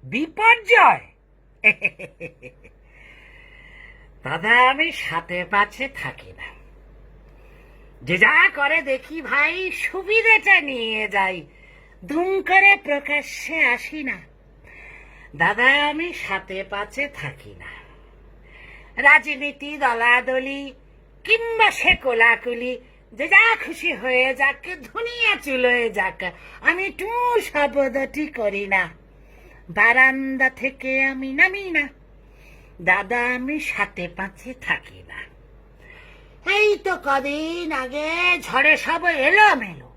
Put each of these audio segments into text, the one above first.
বিপর্যয়। দাদা আমি সাথে পাছে থাকি না, যে যা করে দেখি ভাই সুবিধেটা নিয়ে যাই, দুম করে প্রকাশ্যে আসি না। দাদা আমি সাথে পাছে থাকি না, রাজনীতি দলাদলি কিংবা সে কোলাকুলি, যে যা খুশি হয়ে যাক, ধুনিয়া চুলোয় যাক, আমি টু শব্দটি করি না। বারান্দা থেকে আমি নামি না, দাদা আমি সাথে পাছে থাকি না। এই তো কদিন আগে ঝড়ে সব এলোমেলো,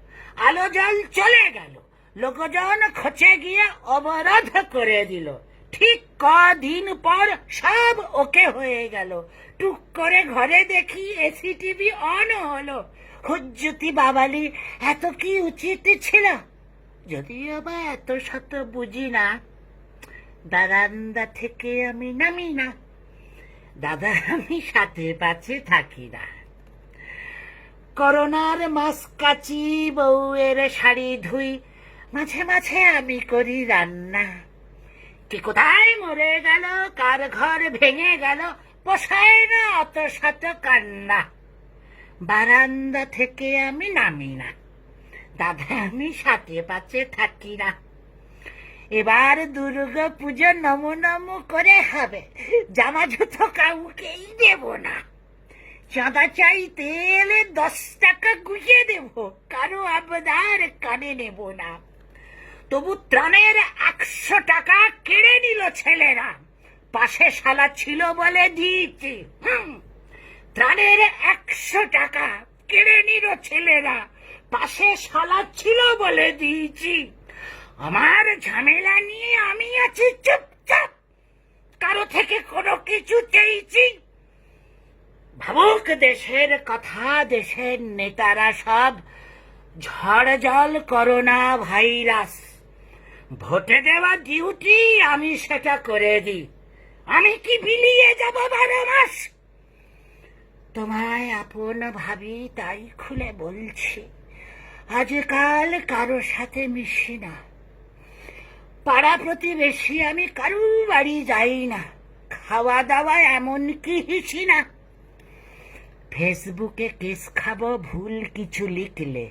আলো জল চলে গেল, লোকজন খচে গিয়ে অবরোধ করে দিল। ঠিক কদিন পর সব ওকে হয়ে গেল, টুক করে ঘরে দেখি এসি টিভি অন হলো। হুজ্জুতি বাবালি, এত কি উচিত ছিল? যদিও বা এত শত বুঝি না, বারান্দা থেকে আমি নামি না, দাদা আমি সাথে পাছে থাকি না। করোনার মাস্ক কাচি, বউয়ের শাড়ি ধুই, মাঝে মাঝে আমি করি রান্না। কে কোথায় মরে গেল, কার ঘর ভেঙে গেল, পোষায় না অত শত কান্না। বারান্দা থেকে আমি নামি না, দাদা আমি সাথে পাছে থাকি না। এবার দুর্গা পুজো নমো নমো করে হবে, জামা জুতো কাউকেই দেব না। চাঁদা চাইতে এলে 10 টাকা গুঁজে দেব, কারো আবদার কানে নেব না। তবু ত্রাণের 100 টাকা কেড়ে নিল ছেলেরা, পাশে শালা ছিল বলে দিয়েছি। ত্রাণের 100 টাকা কেড়ে নিল ছেলেরা, পাশে শালা ছিল বলে দিয়েছি। আমার ঝামেলা নিয়ে আমি আছি চুপচাপ, কারো থেকে কোনো কিছু চেয়েছি? ভাবুক দেশের কথা, দেশের নেতারা সব, ঝড় জল করোনা ভাইরাস, ভোটে দেওয়া ডিউটি আমি সেটা করে দিই। আমি কি বিলিয়ে যাব 12 মাস? তোমায় আপন ভাবি তাই খুলে বলছি, আজকাল কারো সাথে মিশি না। পাড়া প্রতিবেশী আমি কারু বাড়ি যাই না, খাওয়া দাওয়া এমনকি হিসি না। ফেসবুকে কেস খাবো ভুল কিছু লিখলে,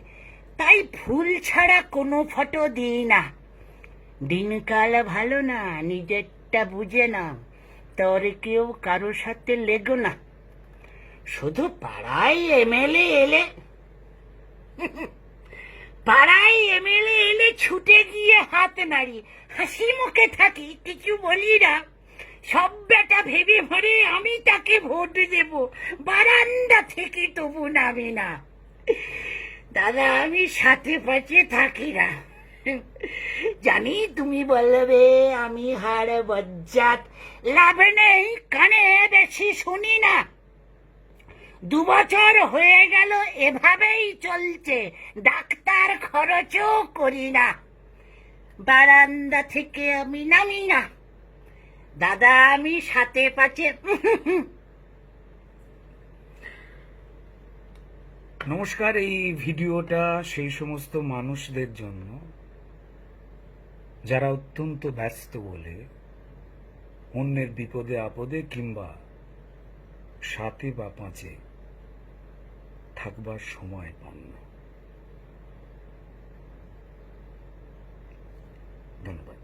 তাই ফুল ছাড়া কোনো ফটো দিই না। দিনকাল ভালো না, নিজেরটা বুঝে না, তোর কেউ কারো সাথে লেগো না। শুধু পাড়ায় এমএলএ এলে ছুটে গিয়ে হাত নাড়ি, হাসি মুখে থাকি, কিছু বলি না। সব বেটা ভেবে ভরে আমি তাকে ভোট দেব, বারান্দা থেকে তবু নামি না। দাদা আমি সাথে পাছে থাকি না। জানি তুমি বলবে আমি হাড় বজ্জাত, লাভ নেই, কানে বেশি শুনি না। 2 বছর হয়ে গেল এভাবেই চলছে, ডাক্তার খরচও করি না। বারান্দা থেকে আমি নামি না, দাদা আমি সাথে পাছে। নমস্কার। এই ভিডিওটা সেই সমস্ত মানুষদের জন্য যারা অত্যন্ত ব্যস্ত বলে অন্যের বিপদে আপদে কিংবা সাথে বা পাঁচে থাকবার সময় পান না। ধন্যবাদ।